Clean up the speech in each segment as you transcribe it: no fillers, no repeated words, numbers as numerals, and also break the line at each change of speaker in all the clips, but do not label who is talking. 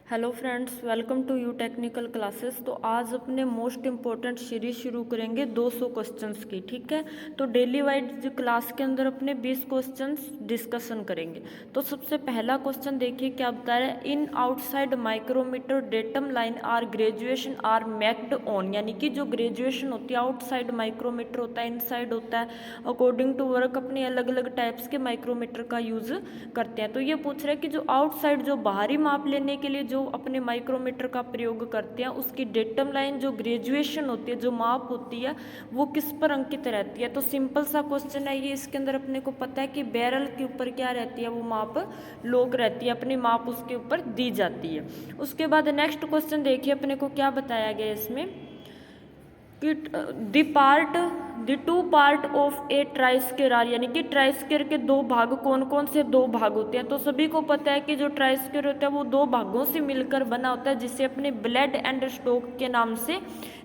Hello friends, welcome to you technical classes. तो आज अपने मोस्ट इम्पोर्टेंट सीरीज शुरू करेंगे 200 क्वेश्चंस की। ठीक है, तो डेली वाइज क्लास के अंदर अपने 20 क्वेश्चंस डिस्कशन करेंगे। तो सबसे पहला क्वेश्चन देखिए क्या बता रहा है। In outside micrometer datum line are graduation are marked on, यानी कि जो ग्रेजुएशन होती है आउटसाइड माइक्रोमीटर होता है, इनसाइड होता है। अकॉर्डिंग टू वर्क अपने अलग अलग टाइप्स के माइक्रोमीटर का यूज करते हैं। तो ये पूछ रहा है कि जो आउटसाइड जो बाहरी माप लेने के लिए जो अपने माइक्रोमीटर का प्रयोग करते हैं उसकी डेटम लाइन जो ग्रेजुएशन होती है, जो माप होती है, वो किस पर अंकित रहती है। तो सिंपल सा क्वेश्चन है ये। इसके अंदर अपने को पता है कि बैरल के ऊपर क्या रहती है, वो माप लॉग रहती है, अपनी माप उसके ऊपर दी जाती है। उसके बाद नेक्स्ट क्वेश्चन देखिए अपने को क्या बताया गया इसमें कि the two part of a try square R, यानी कि ट्राइस्क्वायर के दो भाग कौन कौन से दो भाग होते हैं। तो सभी को पता है कि जो ट्राइस्क्वायर होता है वो दो भागों से मिलकर बना होता है, जिसे अपने ब्लेड एंड स्टोक के नाम से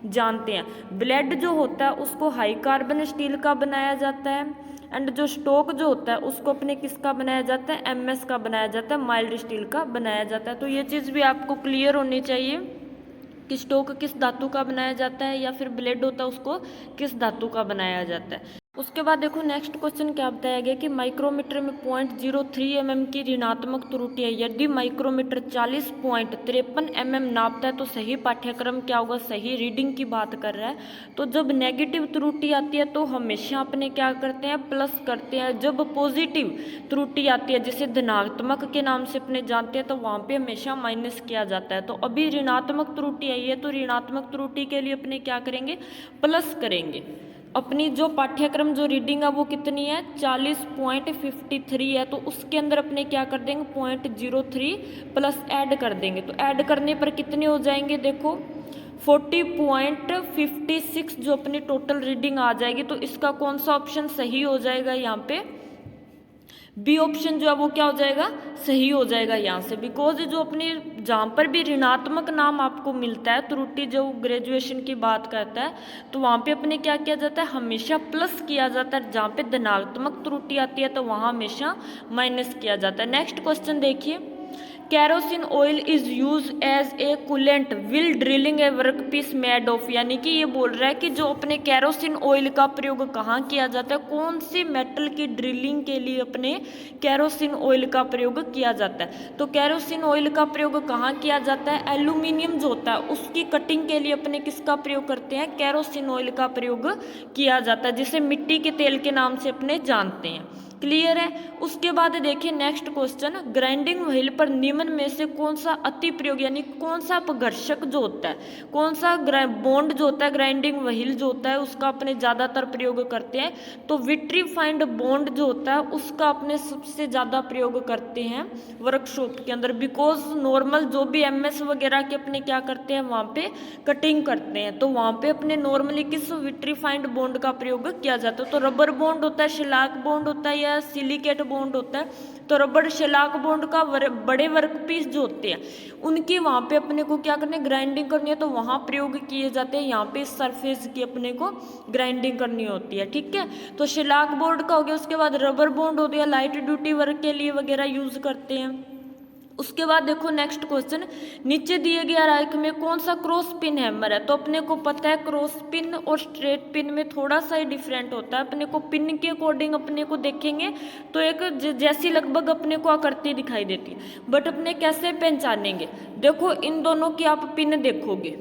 जानते हैं। ब्लेड जो होता है उसको हाई कार्बन स्टील का बनाया जाता है, एंड जो स्टोक जो होता है उसको अपने किसका बनाया जाता है, एमएस का बनाया जाता है, माइल्ड स्टील का बनाया जाता है। तो ये चीज़ भी आपको क्लियर होनी चाहिए कि स्टोक किस धातु का बनाया जाता है, या फिर ब्लेड होता है उसको किस धातु का बनाया जाता है। उसके बाद देखो नेक्स्ट क्वेश्चन क्या बताया गया कि माइक्रोमीटर में 0.03 mm की ऋणात्मक त्रुटि है। यदि माइक्रोमीटर 40.53 mm नापता है तो सही पाठ्यक्रम क्या होगा, सही रीडिंग की बात कर रहा है। तो जब नेगेटिव त्रुटि आती है तो हमेशा अपने क्या करते हैं, प्लस करते हैं। जब पॉजिटिव त्रुटि आती है जिसे धनात्मक के नाम से अपने जानते हैं, तो वहाँ पे हमेशा माइनस किया जाता है। तो अभी ऋणात्मक त्रुटि आई है तो ऋणात्मक त्रुटि के लिए अपने क्या करेंगे, प्लस करेंगे। अपनी जो पाठ्यक्रम जो रीडिंग है वो कितनी है, 40.53 है, तो उसके अंदर अपने क्या कर देंगे, 0.03 प्लस ऐड कर देंगे। तो ऐड करने पर कितने हो जाएंगे, देखो 40.56 जो अपनी टोटल रीडिंग आ जाएगी। तो इसका कौन सा ऑप्शन सही हो जाएगा, यहाँ पे बी ऑप्शन जो है वो क्या हो जाएगा, सही हो जाएगा यहाँ से। बिकॉज जो अपने जहाँ पर भी ऋणात्मक नाम आपको मिलता है, त्रुटि जो ग्रेजुएशन की बात करता है, तो वहाँ पे अपने क्या किया जाता है, हमेशा प्लस किया जाता है। जहाँ पे धनात्मक त्रुटि आती है तो वहाँ हमेशा माइनस किया जाता है। नेक्स्ट क्वेश्चन देखिए, kerosene oil is use as a coolant will drilling a work piece made of, यानी कि ये बोल रहा है कि जो अपने कैरोसिन ऑयल का प्रयोग कहाँ किया जाता है, कौन सी मेटल की ड्रिलिंग के लिए अपने कैरोसिन ऑयल का प्रयोग किया जाता है। तो कैरोसिन ऑयल का प्रयोग कहाँ किया जाता है, एल्यूमिनियम जो होता है उसकी कटिंग के लिए अपने किसका प्रयोग करते हैं, कैरोसिन ऑयल का प्रयोग किया जाता है, जिसे मिट्टी के तेल के नाम से अपने जानते हैं। क्लियर है। उसके बाद देखिए नेक्स्ट क्वेश्चन, ग्राइंडिंग व्हील पर निम्न में से कौन सा अति प्रयोग, यानी कौन सा अपघर्षक जो होता है, कौन सा बॉन्ड जो होता है, ग्राइंडिंग व्हील जो होता है उसका अपने ज़्यादातर प्रयोग करते हैं। तो विट्रीफाइंड बॉन्ड जो होता है उसका अपने सबसे ज़्यादा प्रयोग करते हैं वर्कशॉप के अंदर। बिकॉज नॉर्मल जो भी एमएस वगैरह के अपने क्या करते हैं वहाँ पे कटिंग करते हैं, तो वहाँ पे अपने नॉर्मली किस विट्रीफाइंड बॉन्ड का प्रयोग किया जाता है। तो रबर बॉन्ड होता है, शिलाक बॉन्ड होता है, या सिलिकेट बॉन्ड होता है। तो रबर शिलाक बॉन्ड का बड़े वर्कपीस जो होते हैं उनकी वहाँ पे अपने को क्या करनी है, ग्राइंडिंग करनी है, तो वहाँ प्रयोग किए जाते हैं। यहाँ पे सरफेस की अपने को ग्राइंडिंग करनी होती है। ठीक है, तो शिलाक बॉन्ड का हो गया। उसके बाद रबर बॉन्ड हो गया, लाइट ड्यूटी वर्क के लिए वगैरह यूज करते हैं। उसके बाद देखो नेक्स्ट क्वेश्चन, नीचे दिए गए आरेख में कौन सा क्रॉस पिन हैमर है। तो अपने को पता है क्रॉस पिन और स्ट्रेट पिन में थोड़ा सा ही डिफरेंट होता है। अपने को पिन के अकॉर्डिंग अपने को देखेंगे तो एक जैसी लगभग अपने को आकृति दिखाई देती है, बट अपने कैसे पहचानेंगे, देखो इन दोनों की आप पिन देखोगे,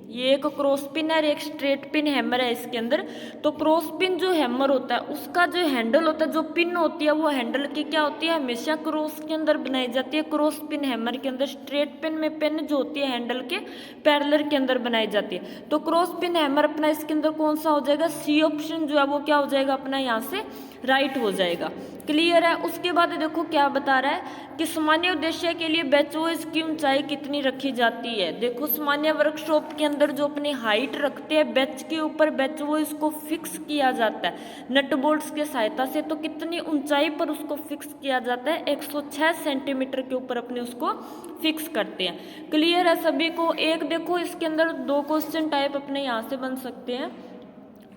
ये एक क्रॉस पिन है और एक स्ट्रेट पिन हैमर है इसके अंदर। तो क्रॉस पिन जो हैमर होता है उसका जो हैंडल होता है, जो पिन होती है वो हैंडल की क्या होती है, हमेशा क्रॉस के अंदर बनाई जाती है, क्रॉस पिन हैमर के अंदर। स्ट्रेट पिन में पिन जो होती है हैंडल के पैरेलल के अंदर बनाई जाती है। तो क्रॉस पिन हैमर अपना इसके अंदर कौन सा हो जाएगा, सी ऑप्शन जो है वो क्या हो जाएगा अपना यहाँ से राइट हो जाएगा। क्लियर है। उसके बाद देखो क्या बता रहा है कि सामान्य उद्देश्य के लिए बेचवॉइस की ऊंचाई कितनी रखी जाती है। देखो सामान्य वर्कशॉप के अंदर जो अपनी हाइट रखते हैं बेच के ऊपर बेचवॉइस को फिक्स किया जाता है नट बोल्ट्स के सहायता से। तो कितनी ऊंचाई पर उसको फिक्स किया जाता है, 106 सेंटीमीटर के ऊपर अपने उसको फिक्स करते हैं। क्लियर है सभी को। एक देखो इसके अंदर दो क्वेश्चन टाइप अपने यहाँ से बन सकते हैं।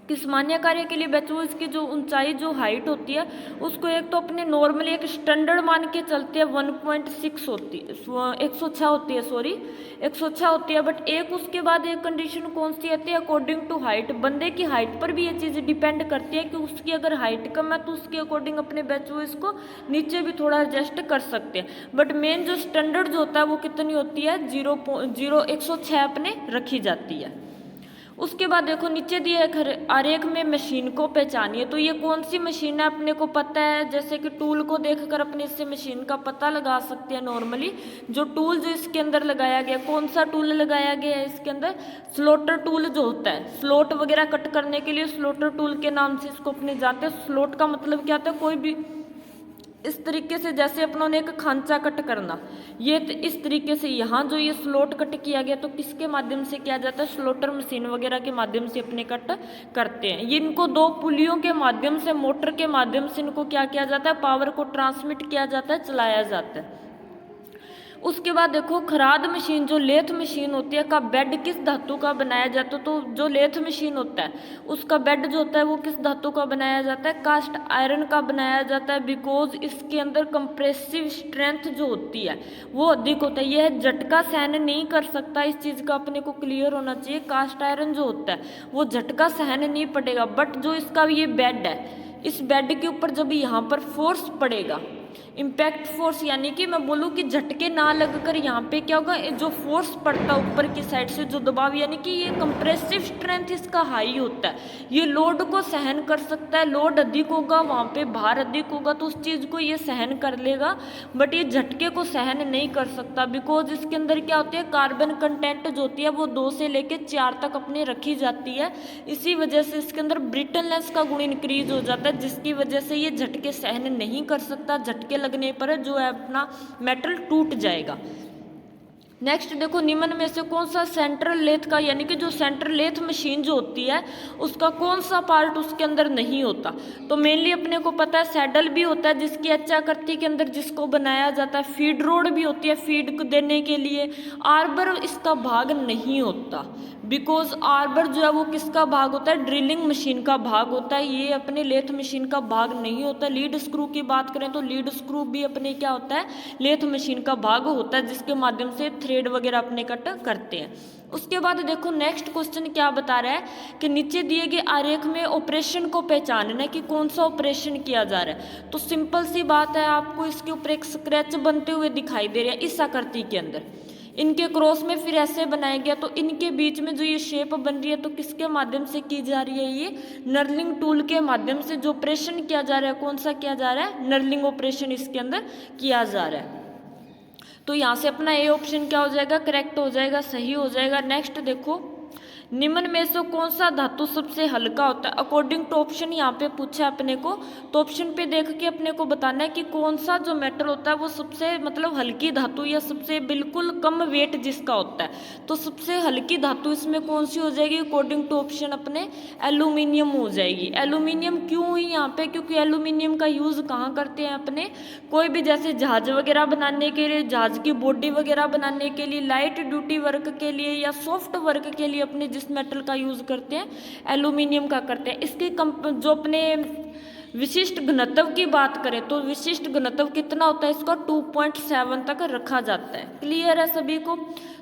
किस मान्य कार्य के लिए बच्चों इसकी जो ऊंचाई जो हाइट होती है उसको एक तो अपने नॉर्मली एक स्टैंडर्ड मान के चलते हैं 1.6 होती है, 106 होती है, सॉरी 106 होती है। बट एक उसके बाद एक कंडीशन कौन सी आती है, अकॉर्डिंग टू हाइट, बंदे की हाइट पर भी ये चीज़ डिपेंड करती है कि उसकी अगर हाइट कम है तो उसके अकॉर्डिंग अपने बच्चों इसको नीचे भी थोड़ा एडजस्ट कर सकते हैं। बट मेन जो स्टैंडर्ड जो होता है वो कितनी होती है, 106 अपने रखी जाती है। उसके बाद देखो नीचे दिए आरेख में मशीन को पहचानिए। तो ये कौन सी मशीन है अपने को पता है, जैसे कि टूल को देखकर अपने इससे मशीन का पता लगा सकते हैं। नॉर्मली जो टूल जो इसके अंदर लगाया गया, कौन सा टूल लगाया गया है इसके अंदर, स्लोटर टूल जो होता है, स्लोट वगैरह कट करने के लिए स्लोटर टूल के नाम से इसको अपने जाते हैं। स्लोट का मतलब क्या होता है, कोई भी इस तरीके से जैसे अपनों ने एक खांचा कट करना, ये इस तरीके से यहाँ जो ये स्लोट कट किया गया तो किसके माध्यम से किया जाता है, स्लोटर मशीन वगैरह के माध्यम से अपने कट करते हैं। ये इनको दो पुलियों के माध्यम से, मोटर के माध्यम से इनको क्या किया जाता है, पावर को ट्रांसमिट किया जाता है, चलाया जाता है। उसके बाद देखो खराद मशीन, जो लेथ मशीन होती है का बेड किस धातु का बनाया जाता है। तो जो लेथ मशीन होता है उसका बेड जो होता है वो किस धातु का बनाया जाता है, कास्ट आयरन का बनाया जाता है। बिकॉज इसके अंदर कंप्रेसिव स्ट्रेंथ जो होती है वो अधिक होता है, यह झटका सहन नहीं कर सकता। इस चीज़ का अपने को क्लियर होना चाहिए। कास्ट आयरन जो होता है वो झटका सहन नहीं पड़ेगा। बट जो इसका ये बेड है, इस बेड के ऊपर जब यहाँ पर फोर्स पड़ेगा, इम्पैक्ट फोर्स, यानी कि मैं बोलूँ कि झटके ना लगकर यहाँ पे क्या होगा, जो फोर्स पड़ता है ऊपर की साइड से जो दबाव, यानी कि ये कंप्रेसिव स्ट्रेंथ इसका हाई होता है, ये लोड को सहन कर सकता है। लोड अधिक होगा, वहाँ पे भार अधिक होगा तो उस चीज़ को ये सहन कर लेगा। बट ये झटके को सहन नहीं कर सकता। बिकॉज इसके अंदर क्या होती है, कार्बन कंटेंट जो होती है वो 2 से लेकर 4 तक अपने रखी जाती है। इसी वजह से इसके अंदर ब्रिटलनेस का गुण इंक्रीज हो जाता है, जिसकी वजह से ये झटके सहन नहीं कर सकता। झटके लगने पर जो है अपना मेटल टूट जाएगा। नेक्स्ट देखो निम्न में से कौन सा सेंट्रल लेथ का, यानी कि जो सेंट्रल लेथ मशीन जो होती है उसका कौन सा पार्ट उसके अंदर नहीं होता। तो मेनली अपने को पता है सैडल भी होता है जिसकी एच आकृति के अंदर जिसको बनाया जाता है। फीड रोड भी होती है फीड को देने के लिए। आर्बर इसका भाग नहीं होता। बिकॉज आर्बर जो है वो किसका भाग होता है, ड्रिलिंग मशीन का भाग होता है। ये अपने लेथ मशीन का भाग नहीं होता। लीड स्क्रू की बात करें तो लीड स्क्रू भी अपने क्या होता है, लेथ मशीन का भाग होता है, जिसके माध्यम से थ्रेड वगैरह अपने कट करते हैं। उसके बाद देखो नेक्स्ट क्वेश्चन क्या बता रहा है कि नीचे दिए गए आरेख में ऑपरेशन को पहचानना है कि कौन सा ऑपरेशन किया जा रहा है। तो सिंपल सी बात है, आपको इसके ऊपर एक स्क्रैच बनते हुए दिखाई दे रहा है इस आकृति के अंदर। इनके क्रॉस में फिर ऐसे बनाया गया, तो इनके बीच में जो ये शेप बन रही है तो किसके माध्यम से की जा रही है, ये नर्लिंग टूल के माध्यम से जो ऑपरेशन किया जा रहा है, कौन सा किया जा रहा है, नर्लिंग ऑपरेशन इसके अंदर किया जा रहा है। तो यहाँ से अपना ए ऑप्शन क्या हो जाएगा, करेक्ट हो जाएगा, सही हो जाएगा। नेक्स्ट देखो निम्न में से कौन सा धातु सबसे हल्का होता है। अकॉर्डिंग टू ऑप्शन यहाँ पे पूछा है अपने को, तो ऑप्शन पे देख के अपने को बताना है कि कौन सा जो मेटल होता है वो सबसे मतलब हल्की धातु या सबसे बिल्कुल कम वेट जिसका होता है। तो सबसे हल्की धातु इसमें कौन सी हो जाएगी, अकॉर्डिंग टू ऑप्शन अपने एल्यूमिनियम हो जाएगी। एल्यूमिनियम क्यों हुई यहाँ पे, क्योंकि एल्यूमिनियम का यूज़ कहाँ करते हैं अपने, कोई भी जैसे जहाज वगैरह बनाने के लिए, जहाज की बॉडी वगैरह बनाने के लिए, लाइट ड्यूटी वर्क के लिए या सॉफ्ट वर्क के लिए अपने जिस मेटल का यूज करते हैं एल्यूमिनियम का करते हैं। इसके जो अपने विशिष्ट घनत्व की बात करें तो विशिष्ट घनत्व कितना होता है इसका, 2.7 तक रखा जाता है। क्लियर है सभी को।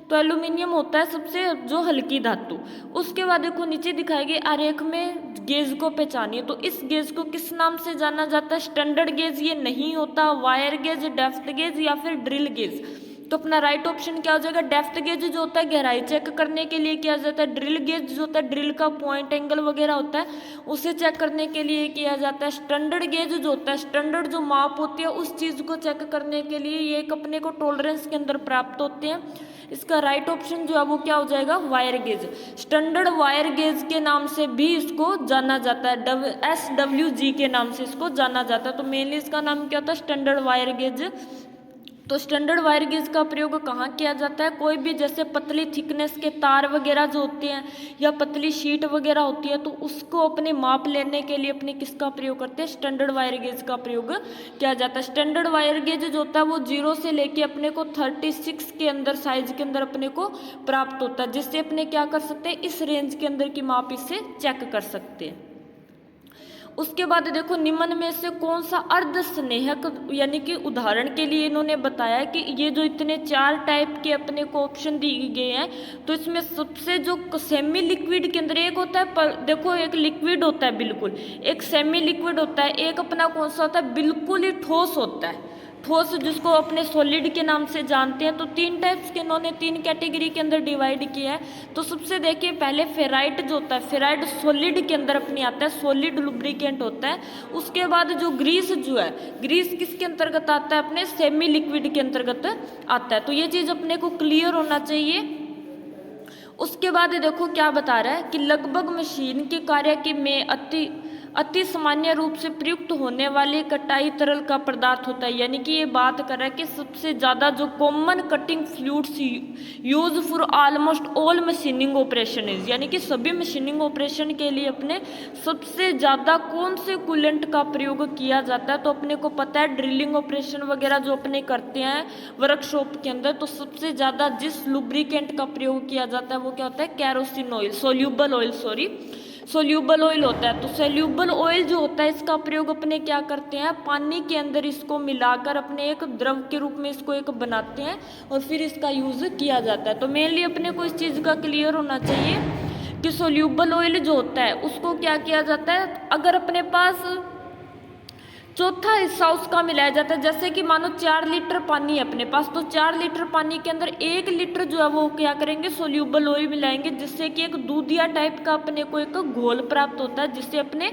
तो एल्यूमिनियम होता है सबसे जो हल्की धातु। उसके बाद देखो नीचे दिखाएगी आरेख में गेज को पहचानिए। तो इस गेज को किस नाम से जाना जाता है, स्टैंडर्ड गेज ये नहीं होता, वायर गेज, डेप्थ गेज या फिर ड्रिल गेज। तो अपना राइट ऑप्शन क्या हो जाएगा, डेप्थ गेज जो होता है गहराई चेक करने के लिए किया जाता है। ड्रिल गेज जो होता है ड्रिल का पॉइंट एंगल वगैरह होता है उसे चेक करने के लिए किया जाता है। स्टैंडर्ड गेज जो होता है, स्टैंडर्ड जो माप होती है उस चीज़ को चेक करने के लिए ये एक अपने को टॉलरेंस के अंदर प्राप्त होते हैं। इसका राइट ऑप्शन जो है वो क्या हो जाएगा, wire gauge. Standard wire gauge के नाम से भी इसको जाना जाता है, SWG के नाम से इसको जाना जाता है। तो मेनली इसका नाम क्या होता है, स्टैंडर्ड वायर गेज। तो स्टैंडर्ड वायर गेज का प्रयोग कहाँ किया जाता है, कोई भी जैसे पतली थिकनेस के तार वगैरह जो होते हैं या पतली शीट वगैरह होती है तो उसको अपने माप लेने के लिए अपने किसका प्रयोग करते हैं, स्टैंडर्ड वायर गेज का प्रयोग किया जाता है। स्टैंडर्ड वायर गेज जो होता है वो 0 से लेके अपने को 36 के अंदर साइज के अंदर अपने को प्राप्त होता है, जिससे अपने क्या कर सकते हैं, इस रेंज के अंदर की माप इससे चेक कर सकते हैं। उसके बाद देखो निम्न में से कौन सा अर्ध स्नेहक, यानी कि उदाहरण के लिए इन्होंने बताया कि ये जो इतने 4 टाइप के अपने को ऑप्शन दिए गए हैं, तो इसमें सबसे जो सेमी लिक्विड के अंदर एक होता है, पर देखो एक लिक्विड होता है बिल्कुल, एक सेमी लिक्विड होता है, एक अपना कौन सा होता है, बिल्कुल ही ठोस होता है, ठोस जिसको अपने सॉलिड के नाम से जानते हैं। तो 3 टाइप्स के इन्होंने 3 कैटेगरी के अंदर डिवाइड किया है। तो सबसे देखिए पहले फेराइट जो होता है, फेराइट सॉलिड के अंदर अपनी आता है, सॉलिड लुब्रिकेंट होता है। उसके बाद जो ग्रीस जो है, ग्रीस किसके अंतर्गत आता है, अपने सेमी लिक्विड के अंतर्गत आता है। तो ये चीज़ अपने को क्लियर होना चाहिए। उसके बाद देखो क्या बता रहा है कि लगभग मशीन के कार्य के में अति सामान्य रूप से प्रयुक्त होने वाली कटाई तरल का पदार्थ होता है, यानी कि ये बात कर रहा है कि सबसे ज़्यादा जो common cutting fluids use for almost all machining operation is, यानी कि सभी मशीनिंग ऑपरेशन के लिए अपने सबसे ज़्यादा कौन से कूलेंट का प्रयोग किया जाता है। तो अपने को पता है ड्रिलिंग ऑपरेशन वगैरह जो अपने करते हैं वर्कशॉप के अंदर, तो सबसे ज़्यादा जिस लुब्रिकेंट का प्रयोग किया जाता है वो क्या होता है, कैरोसिन ऑयल, सोल्यूबल ऑयल होता है। तो सोल्यूबल ऑयल जो होता है इसका प्रयोग अपने क्या करते हैं, पानी के अंदर इसको मिलाकर अपने एक द्रव के रूप में इसको एक बनाते हैं और फिर इसका यूज़ किया जाता है। तो मेनली अपने को इस चीज़ का क्लियर होना चाहिए कि सोल्यूबल ऑयल जो होता है उसको क्या किया जाता है, अगर अपने पास चौथा हिस्सा उसका मिलाया जाता है, जैसे कि मानो 4 लीटर पानी है अपने पास, तो 4 लीटर पानी के अंदर 1 लीटर जो है वो क्या करेंगे, सोल्यूबल ऑयल मिलाएंगे, जिससे कि एक दूधिया टाइप का अपने को एक घोल प्राप्त होता है। जिससे अपने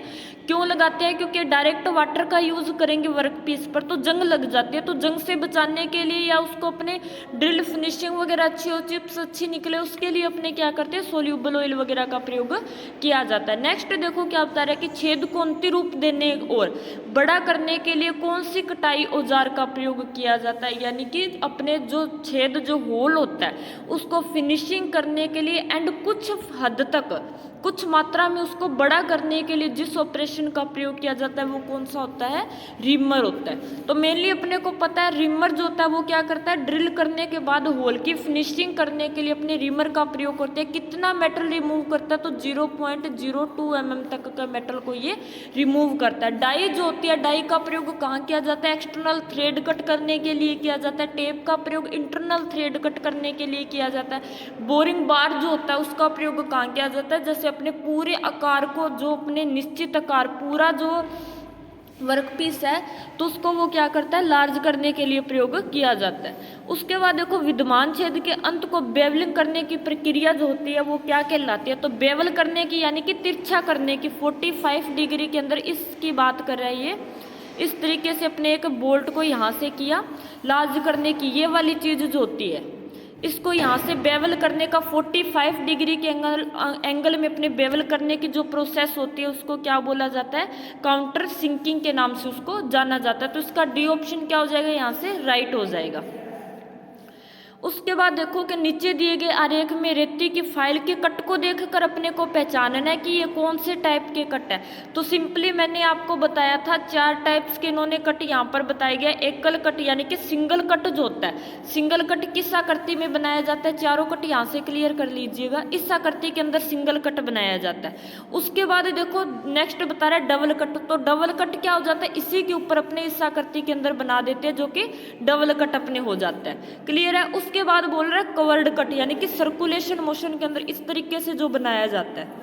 क्यों लगाते हैं, क्योंकि डायरेक्ट वाटर का यूज करेंगे वर्क पीस पर तो जंग लग जाती है। तो जंग से बचाने के लिए या उसको अपने ड्रिल फिनिशिंग वगैरह अच्छी हो, चिप्स अच्छी निकले, उसके लिए अपने क्या करते हैं, सोल्यूबल ऑयल वगैरह का प्रयोग किया जाता है। नेक्स्ट देखो क्या बता रहा है कि छेद को अंतिम रूप देने और बड़ा करने के लिए कौन सी कटाई औजार का प्रयोग किया जाता है, यानी कि अपने जो छेद जो होल होता है उसको फिनिशिंग करने के लिए एंड कुछ हद तक कुछ मात्रा में उसको बड़ा करने के लिए जिस ऑपरेशन का प्रयोग किया जाता है वो कौन सा होता है, रिमर होता है। तो मेनली अपने को पता है रिमर जो होता है वो क्या करता है, ड्रिल करने के बाद होल की फिनिशिंग करने के लिए अपने रिमर का प्रयोग करते हैं। कितना मेटल रिमूव करता है, तो 0.02 mm तक का मेटल को ये रिमूव करता है। डाई जो होती है, डाई का प्रयोग कहाँ किया जाता है, एक्सटर्नल थ्रेड कट करने के लिए किया जाता है। टेप का प्रयोग इंटरनल थ्रेड कट करने के लिए किया जाता है। बोरिंग बार जो होता है उसका प्रयोग कहाँ किया जाता है, जैसे अपने पूरे आकार को, जो अपने निश्चित आकार पूरा जो वर्क पीस है तो उसको वो क्या करता है, लार्ज करने के लिए प्रयोग किया जाता है। उसके बाद देखो विद्यमान छेद के अंत को बेवलिंग करने की प्रक्रिया जो होती है वो क्या कहलाती है, तो बेवल करने की यानी कि तिरछा करने की 45 डिग्री के अंदर इसकी बात कर रहा है ये। इस तरीके से अपने एक बोल्ट को यहाँ से किया लार्ज करने की, ये वाली चीज़ जो होती है इसको यहाँ से बेवल करने का 45 डिग्री के एंगल में अपने बेवल करने की जो प्रोसेस होती है उसको क्या बोला जाता है, काउंटर सिंकिंग के नाम से उसको जाना जाता है। तो इसका डी ऑप्शन क्या हो जाएगा, यहाँ से राइट हो जाएगा। उसके बाद देखो कि नीचे दिए गए आरेख में रेती की फाइल के कट को देखकर अपने को पहचानना है कि ये कौन से टाइप के कट है। तो सिंपली मैंने आपको बताया था 4 टाइप्स के इन्होंने कट यहाँ पर बताया गया। एकल कट यानी कि सिंगल कट जो होता है, सिंगल कट किस आकृति में बनाया जाता है, चारों कट यहाँ से क्लियर कर लीजिएगा, इस आकृति के अंदर सिंगल कट बनाया जाता है। उसके बाद देखो नेक्स्ट बता रहा है डबल कट। तो डबल कट क्या हो जाता है, इसी के ऊपर अपने इस आकृति के अंदर बना देते हैं जो कि डबल कट अपने हो जाता है। क्लियर है। उसके बाद बोल रहा है कवर्ड कट यानी कि सर्कुलेशन मोशन के अंदर इस तरीके से जो बनाया जाता है,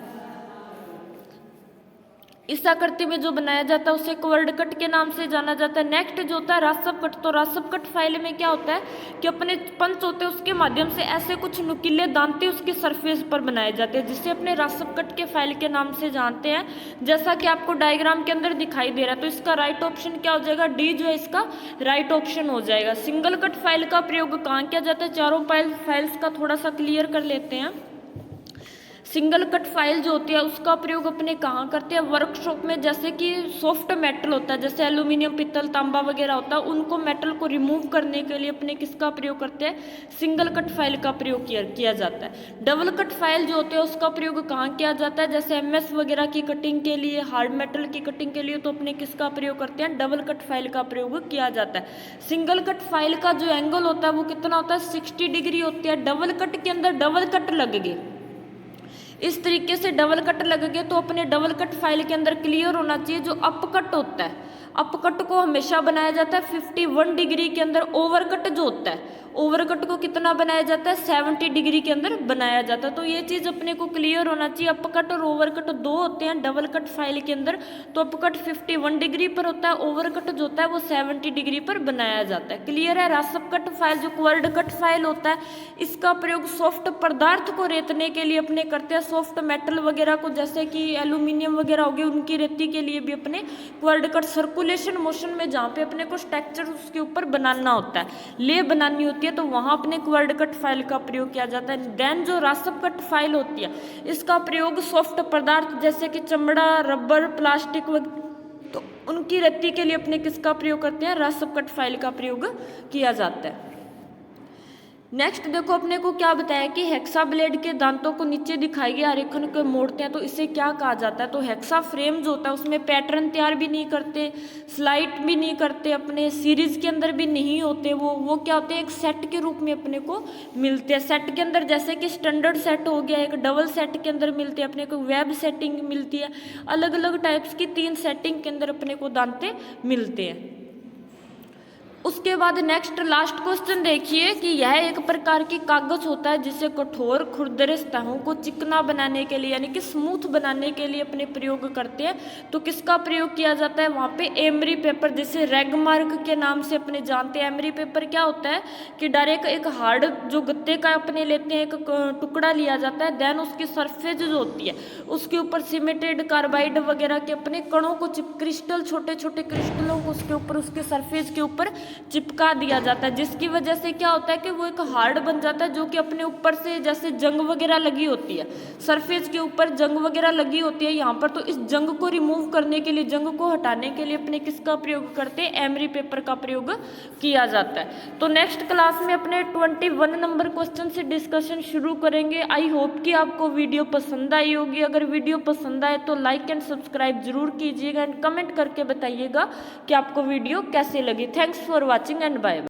इस आकृति में जो बनाया जाता है उसे कवर्ड कट के नाम से जाना जाता है। नेक्स्ट जो होता है रासप कट। तो रासप कट फाइल में क्या होता है कि अपने पंच होते हैं उसके माध्यम से ऐसे कुछ नुकीले दांते उसके सरफेस पर बनाए जाते हैं, जिसे अपने रासप कट के फाइल के नाम से जानते हैं, जैसा कि आपको डायग्राम के अंदर दिखाई दे रहा है। तो इसका राइट ऑप्शन क्या हो जाएगा, डी जो है इसका राइट ऑप्शन हो जाएगा। सिंगल कट फाइल का प्रयोग कहाँ किया जाता है, चारों फाइल्स का थोड़ा सा क्लियर कर लेते हैं। सिंगल कट फाइल जो होती है उसका प्रयोग अपने कहाँ करते हैं, वर्कशॉप में, जैसे कि सॉफ्ट मेटल होता है, जैसे एल्यूमिनियम, पित्तल, तांबा वगैरह होता है, उनको मेटल को रिमूव करने के लिए अपने किसका प्रयोग करते हैं, सिंगल कट फाइल का प्रयोग किया जाता है। डबल कट फाइल जो होते हैं उसका प्रयोग कहाँ किया जाता है, जैसे MS वगैरह की कटिंग के लिए, हार्ड मेटल की कटिंग के लिए, तो अपने किसका प्रयोग करते हैं, डबल कट फाइल का प्रयोग किया जाता है। सिंगल कट फाइल का जो एंगल होता है वो कितना होता है, 60 डिग्री होती है। डबल कट के अंदर डबल कट लग गए, इस तरीके से डबल कट लग गए तो अपने डबल कट फाइल के अंदर क्लियर होना चाहिए जो अपकट होता है, अपकट को हमेशा बनाया जाता है 51 डिग्री के अंदर। ओवरकट जो होता है, ओवरकट को कितना बनाया जाता है 70 डिग्री के अंदर बनाया जाता है। तो ये चीज़ अपने को क्लियर होना चाहिए। अपकट और ओवरकट दो होते हैं डबल कट फाइल के अंदर। तो अपकट 51 डिग्री पर होता है, ओवरकट जो होता है वो 70 डिग्री पर बनाया जाता है। क्लियर है। रासप कट फाइल जो क्वर्ड कट फाइल होता है, इसका प्रयोग सॉफ्ट पदार्थ को रेतने के लिए अपने करते हैं। सॉफ्ट मेटल वगैरह को, जैसे कि एल्यूमिनियम वगैरह हो गए, उनकी रेती के लिए भी अपने क्वर्ड कट सर्कुलेशन मोशन में जहाँ पे अपने को स्ट्रक्चर उसके ऊपर बनाना होता है, ले बनानी होती है, तो वहाँ अपने क्वर्ड कट फाइल का प्रयोग किया जाता है। देन जो रासप कट फाइल होती है, इसका प्रयोग सॉफ्ट पदार्थ जैसे कि चमड़ा, रबर, प्लास्टिक तो उनकी रेती के लिए अपने किसका प्रयोग करते हैं, रासप कट फाइल का प्रयोग किया जाता है। नेक्स्ट देखो अपने को क्या बताया कि हेक्सा ब्लेड के दांतों को नीचे दिखाई गए आरेखन को मोड़ते हैं, तो इसे क्या कहा जाता है। तो हेक्सा फ्रेम जो होता है उसमें पैटर्न तैयार भी नहीं करते, स्लाइड भी नहीं करते, अपने सीरीज के अंदर भी नहीं होते। वो क्या होते हैं, एक सेट के रूप में अपने को मिलते हैं। सेट के अंदर जैसे कि स्टैंडर्ड सेट हो गया, एक डबल सेट के अंदर मिलते हैं अपने को, वेब सेटिंग मिलती है, अलग अलग टाइप्स की 3 सेटिंग के अंदर अपने को दांते मिलते हैं। उसके बाद नेक्स्ट लास्ट क्वेश्चन देखिए कि यह एक प्रकार की कागज होता है जिसे कठोर खुरदरे सतहों को चिकना बनाने के लिए यानी कि स्मूथ बनाने के लिए अपने प्रयोग करते हैं। तो किसका प्रयोग किया जाता है वहाँ पे, एमरी पेपर, जिसे रेगमार्क के नाम से अपने जानते हैं। एमरी पेपर क्या होता है कि डायरेक्ट एक हार्ड जो गत्ते का अपने लेते हैं, एक टुकड़ा लिया जाता है, देन उसकी सरफेस जो होती है उसके ऊपर सीमेंटेड कार्बाइड वगैरह के अपने कणों को क्रिस्टल, छोटे छोटे क्रिस्टलों को उसके ऊपर, उसके सरफेस के ऊपर चिपका दिया जाता है, जिसकी वजह से क्या होता है कि वो एक हार्ड बन जाता है, जो कि अपने ऊपर से जैसे जंग वगैरह लगी होती है, सरफेस के ऊपर जंग वगैरह लगी होती है यहाँ पर, तो इस जंग को रिमूव करने के लिए, जंग को हटाने के लिए अपने किसका प्रयोग करते हैं, एमरी पेपर का प्रयोग किया जाता है। तो नेक्स्ट क्लास में अपने 21 नंबर क्वेश्चन से डिस्कशन शुरू करेंगे। आई होप कि आपको वीडियो पसंद आई होगी। अगर वीडियो पसंद आए तो लाइक एंड सब्सक्राइब जरूर कीजिएगा एंड कमेंट करके बताइएगा कि आपको वीडियो कैसे लगी। Thanks for watching and bye.